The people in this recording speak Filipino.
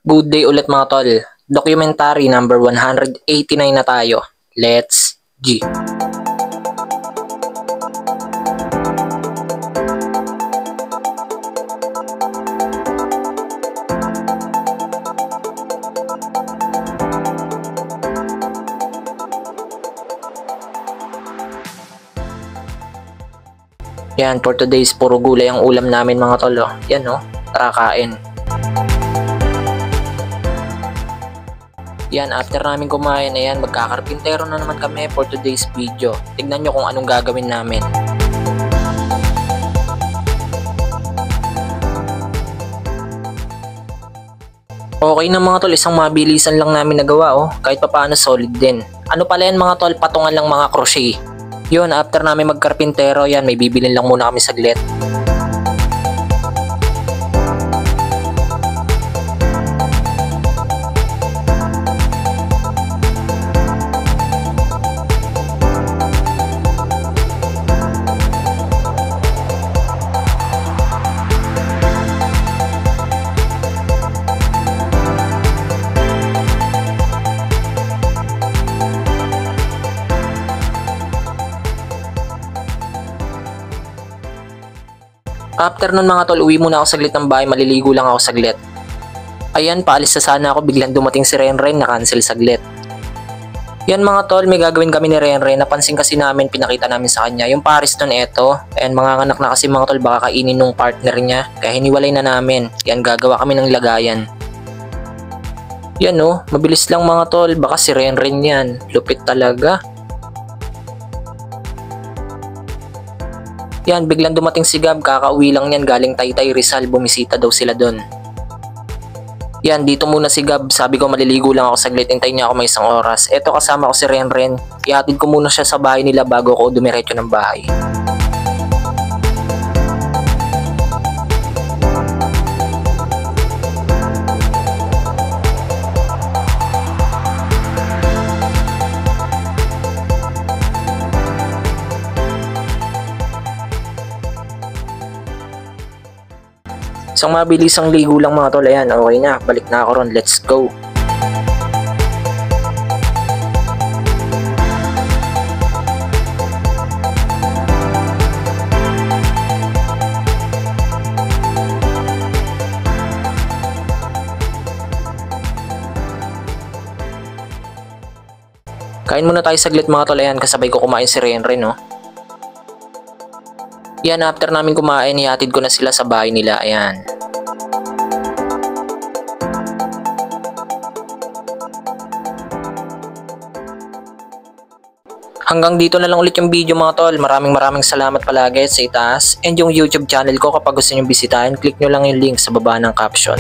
Good day ulit mga tol. Documentary number 189 na tayo. Let's G. Yan, for today's puro gulay ang ulam namin mga tol. Oh. Yan oh, tara kain. Yan, after namin kumain, ayan, magkakarpintero na naman kami for today's video. Tignan nyo kung anong gagawin namin. Okay na mga tol, isang mabilisan lang namin nagawa oh. Kahit papaano solid din. Ano pala yan mga tol, patungan lang mga crochet. Yun, after namin magkarpintero, yan, may bibilin lang muna kami saglit. After nun mga tol, uwi muna ako saglit ng bahay, maliligo lang ako saglit. Ayan, paalis na sana ako, biglang dumating si Renren, na-cancel saglit. Yan mga tol, may gagawin kami ni Renren, napansin kasi namin, pinakita namin sa kanya. Yung Paris nun eto, ayan mga anak na kasi mga tol, baka kainin nung partner niya, kaya hiniwalay na namin. Yan, gagawa kami ng lagayan. Yan oh, mabilis lang mga tol, baka si Renren yan, lupit talaga. Yan, biglang dumating si Gab, kakauwi lang yan galing Taytay Rizal, bumisita daw sila doon. Yan, dito muna si Gab, sabi ko maliligo lang ako saglit, hintayin niya ako may isang oras. Eto kasama ko si Renren, ihatid ko muna siya sa bahay nila bago ako dumiretso ng bahay. Isang mabilisang ligo lang mga tol, ayan, okay na, balik na ako ron, let's go. Kain muna tayo saglit mga tol, ayan, kasabay ko kumain si Renren no. Yan, after namin kumain, ihatid ko na sila sa bahay nila, ayan. Hanggang dito na lang ulit yung video mga tol. Maraming salamat palagi sa itaas. And yung YouTube channel ko, kapag gusto nyo bisitahin, click nyo lang yung link sa baba ng caption.